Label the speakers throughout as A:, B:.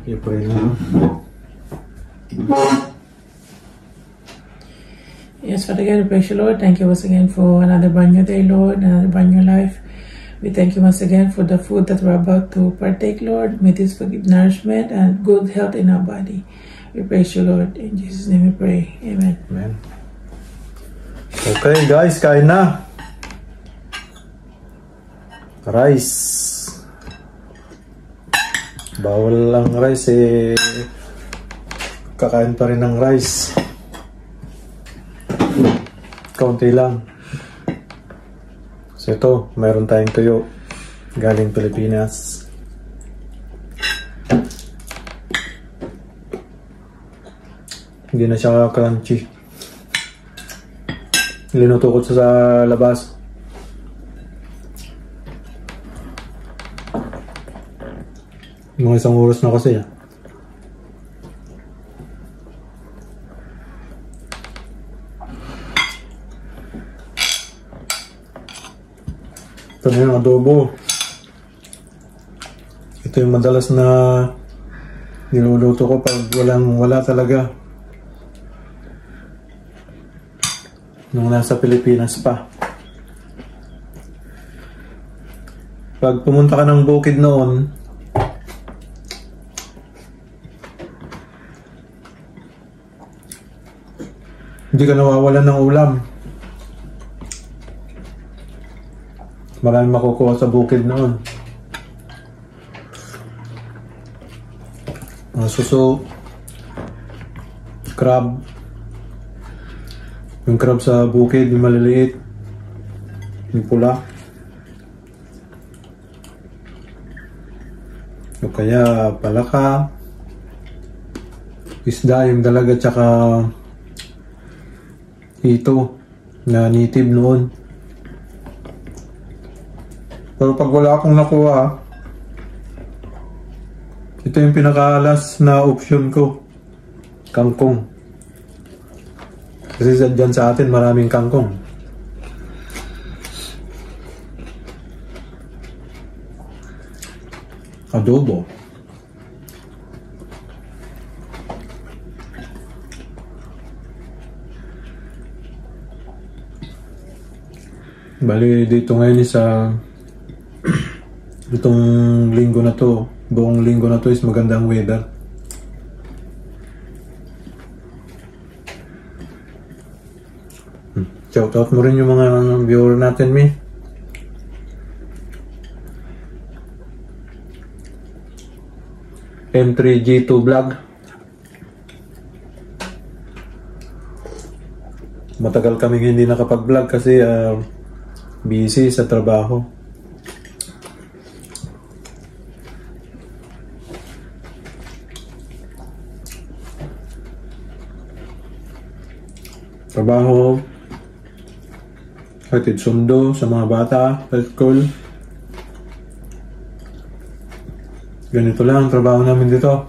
A: You pray now.
B: Yes, Father God, we praise you, Lord. Thank you once again for another brand new day, Lord, another brand new life. We thank you once again for the food that we're about to partake, Lord. May this forgive nourishment and good health in our body. We praise you, Lord. In Jesus' name we pray. Amen.
A: Amen. Okay, guys, kain na. Rice. Bawal lang rice eh. Kakain pa rin ng rice. Kaunti lang. So ito, mayroon tayong tuyo. Galing Pilipinas. Hindi na siya crunchy. Linuto ko sa labas. Mga isang oras na kasi. Ito na yung adobo. Ito yung madalas na niluluto ko pag wala talaga. Nung nasa Pilipinas pa. Pag pumunta ka ng bukid noon, hindi ka nawawalan ng ulam. Maraming makukuha sa bukid noon. Mga suso, crab. Yung crab sa bukid, yung maliliit, yung pula. O kaya palaka, isda, yung dalaga, tsaka ito na native noon. Pero pag wala akong nakuha, ito yung pinaka-last na option ko, kangkong. Kasi dyan sa atin maraming kangkong. Adobo. Bali dito ngayon sa itong linggo na to, buong linggo na to is magandang weather. Shoutout mo rin yung mga viewer natin, Mi. M3G2 Vlog. Matagal kaming hindi nakapag-vlog kasi busy sa trabaho. Trabaho, hatid sundo sa mga bata, sa school. Ganito lang ang trabaho namin dito.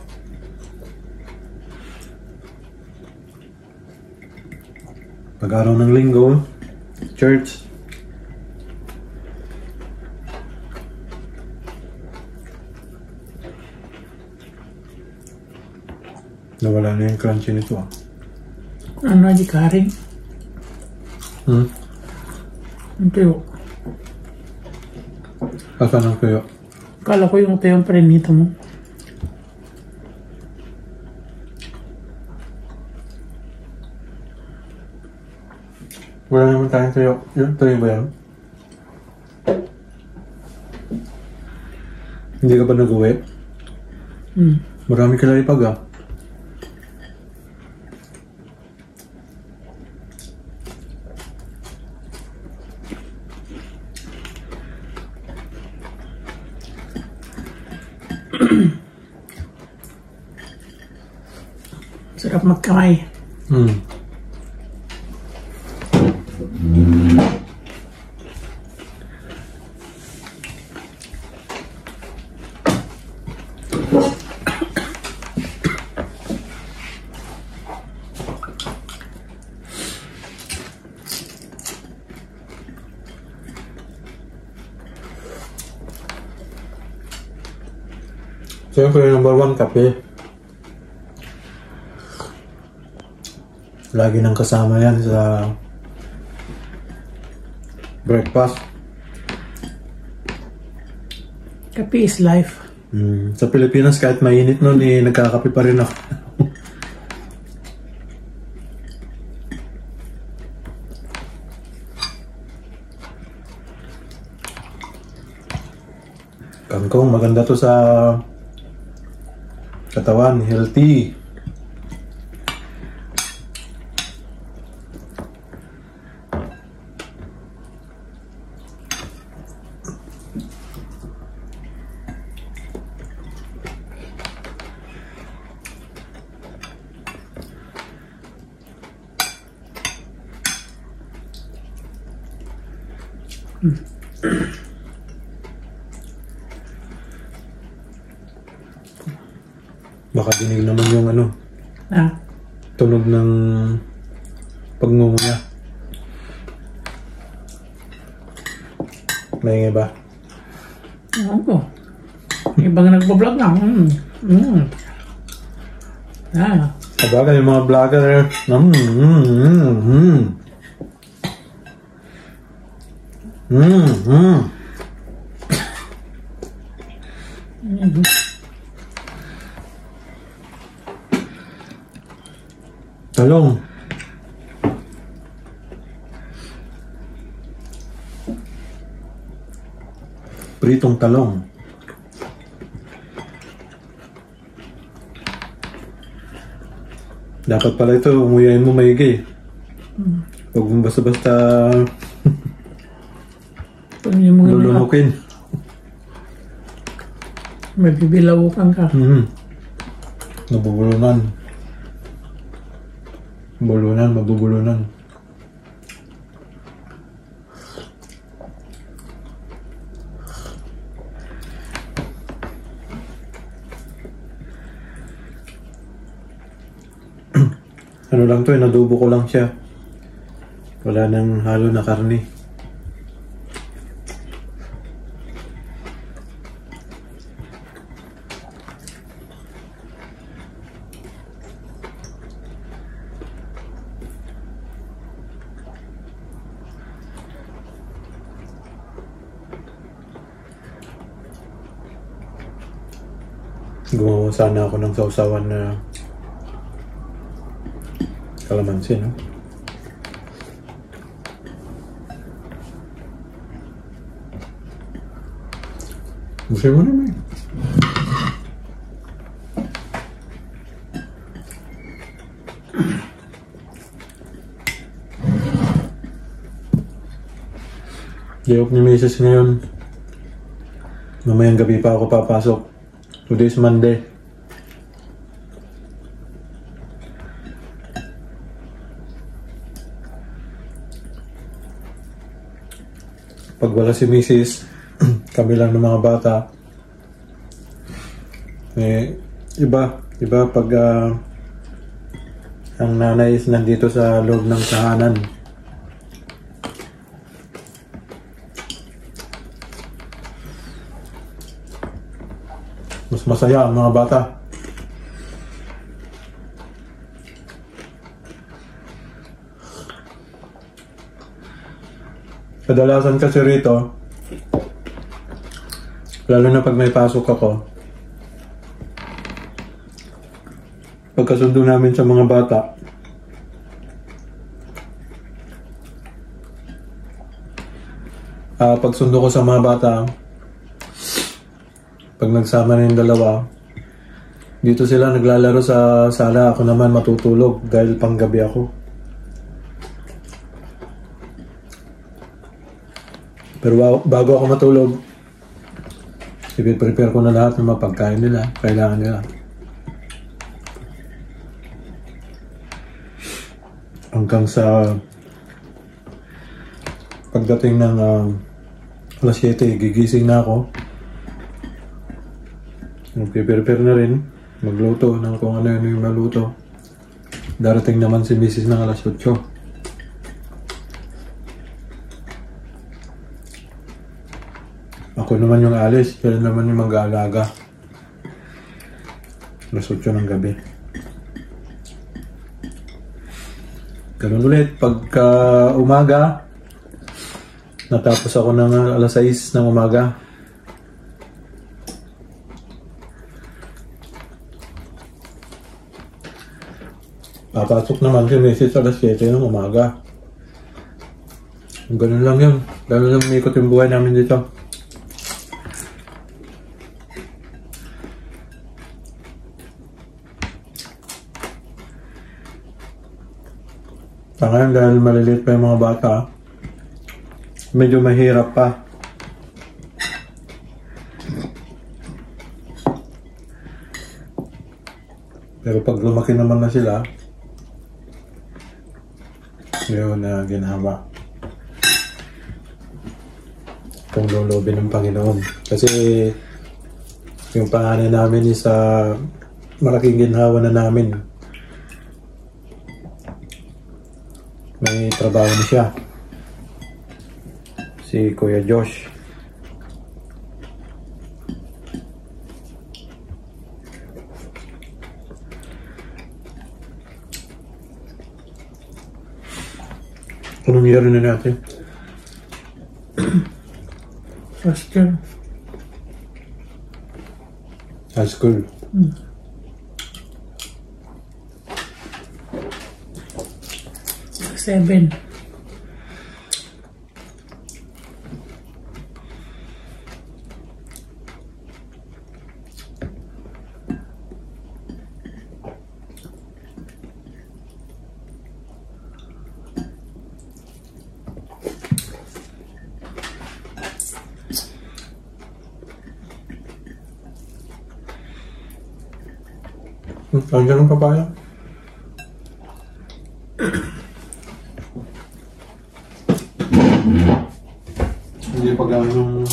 A: Pag-araw ng linggo, church. Nawala na yung crunchy nito ah.
B: Ano di karing? Yung tuyo.
A: Asan ang tuyo?
B: Kala ko yung tuyo yung prenito mo.
A: Wala naman tayong tuyo. Yung tuyo ba yan? Hindi ka ba nag-uwi? Marami ka lalipag ah.
B: Sarap magkamay.
A: Siyempre, number Katawan, kape. Lagi nang kasama yan sa breakfast.
B: Kape is life.
A: Sa Pilipinas, kahit mainit nun, nagkakape pa rin ako. Kangkong, maganda to sa katawan, healthy. Baka dinig naman yung tunog ng pagngunguya. Maingay ba?
B: Ewan ko. Ibang nagbablog na.
A: Sabagay yung mga vlogger. Talong. Pritong talong. Dapat pala ito, umuyain mo maigi. Huwag mo basta-basta lulunukin.
B: May bibilawukan ka.
A: Nabubulunan. Mabubulunan. Ano lang to, nadubo ko lang siya. Wala nang halo na karne. Gumawa sana ako ng sausawan na kalamansi, no? Busin mo naman. Day off ni Mrs. ngayon. Mamayang gabi pa ako papasok. Today is Monday. Pag wala si Mrs., kami lang ng mga bata. Iba pag ang nanay is nandito sa loob ng tahanan. Mas masaya ang mga bata. Kadalasan kasi rito, lalo na pag may pasok ako, pagkasundo namin sa mga bata, pagsundo ko sa mga bata, pag nagsama na yung dalawa, dito sila naglalaro sa sala, ako naman matutulog dahil panggabi ako. Pero bago ako matulog, i-prepare ko na lahat ng mga pagkain nila, kailangan nila. Hanggang sa pagdating ng alas 7, gigising na ako. Mag-prepare na rin, magluto ng kung ano yung maluto. Darating naman si Mrs. ng alas 8. Ako naman yung alis, pero naman yung mag-aalaga. Alas 8 ng gabi. Ganun ulit. Pagka umaga, natapos ako ng alas 6 ng umaga. Papasok naman si Mrs. alas 7 ng umaga. Ganun lang yun. Ganun lang umikot yung buhay namin dito. Sa ngayon, dahil maliliit pa yung mga bata, medyo mahirap pa. Pero pag lumaki naman na sila, yun na ginhawa. Kung lulubin ng Panginoon. Kasi yung panganay namin is malaking ginhawa na namin. May trabaho na siya. Si Kuya Josh. Anong year na natin?
B: First year.
A: High school.
B: 7.
A: Nandiyan ang papaya. Hindi pa ganong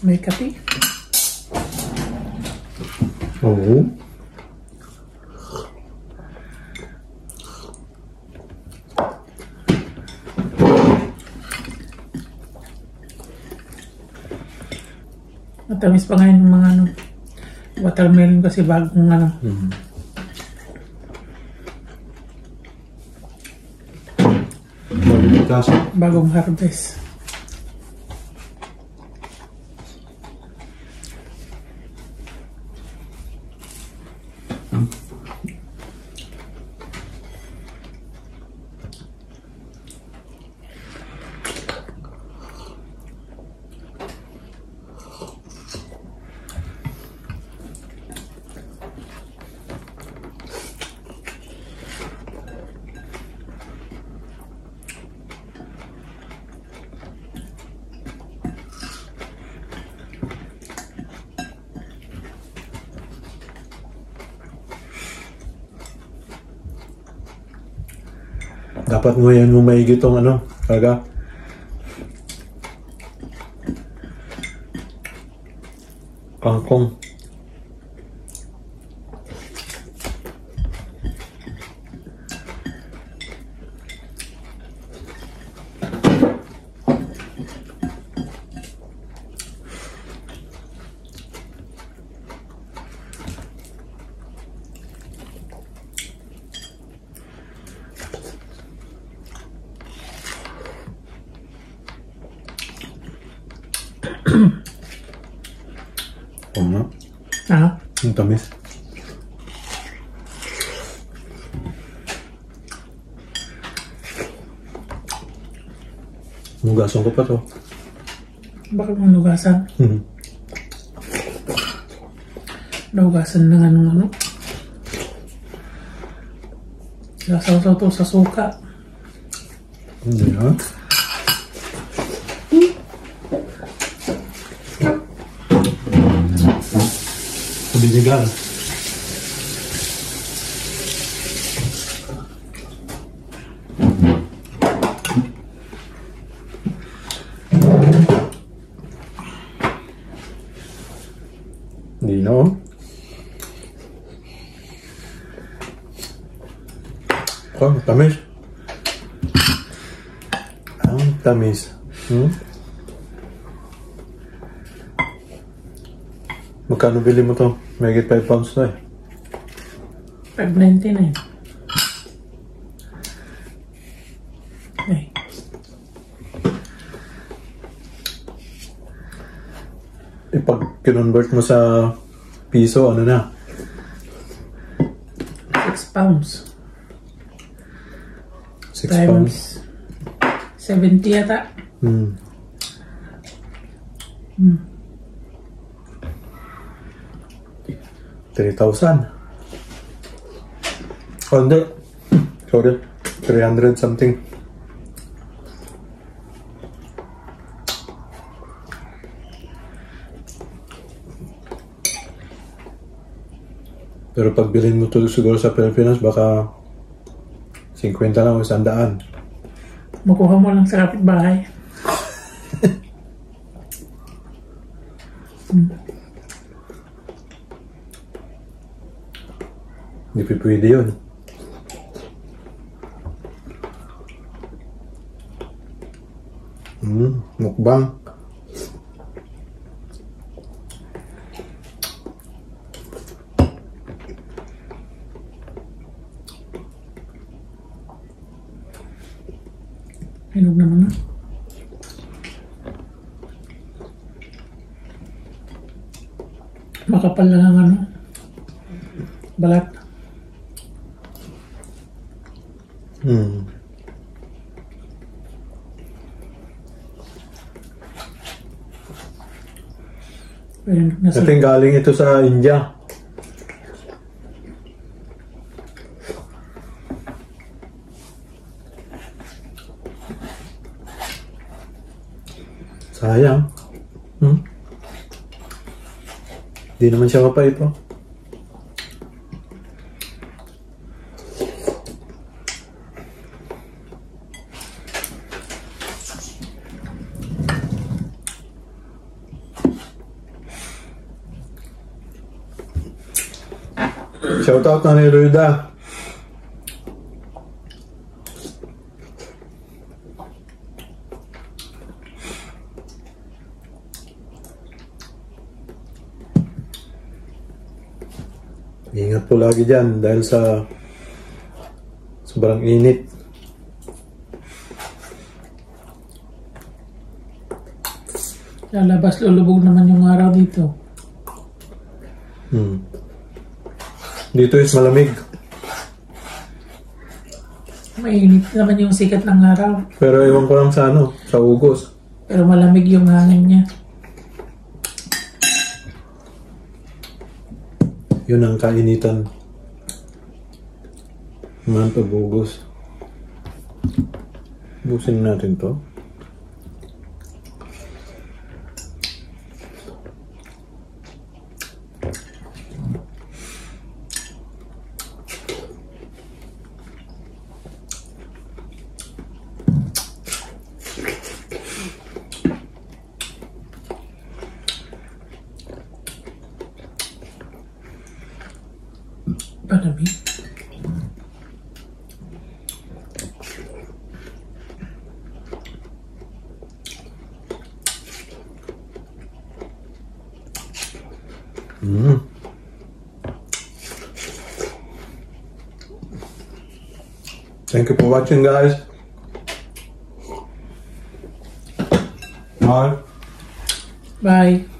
B: May kape?
A: oo.
B: Matamis pa ngayon ng mga watermelon kasi bagong bagong harvest.
A: Dapat ngayon mo maigit tong talaga. Kangkong. Oo nga. Ang tamis. Nugasan ko pa to.
B: Bakit mo nugasan? Nugasan ng ano? Sasaw to sa suka.
A: Hindi ha? Binigal. Hindi na oh. Oh, tamis. Ang tamis. Magkano bili mo to? May 5 pounds to eh.
B: 5.99. Okay.
A: Pag kinonvert mo sa piso, ano na?
B: 6 pounds.
A: 6 pounds.
B: Times 70 yata.
A: 3,000. Oh, hindi. Sorry. 300 something. Pero pag bilhin mo to siguro sa Pilipinas, baka 50 lang o 100.
B: Makuha mo lang sa kapitbahay.
A: Hindi pwede yun. Mukbang.
B: Hinog naman na. Makapal lang ang ano. Balat.
A: I think galing ito sa India. Sayang. Di naman siya mapait oh. Shoutout na ni Ruda. Ingat po lagi dyan dahil sa sobrang init.
B: Lalabas, lulubog naman yung araw dito.
A: Dito is malamig.
B: Mainit naman yung sikat ng araw.
A: Pero ewan ko lang sa ano, sa Ugos.
B: Pero malamig yung hangin niya.
A: Yun ang kainitan. Naman pa Ugos. Busin natin to.
B: Panami.
A: Thank you for watching, guys. Bye.
B: Bye.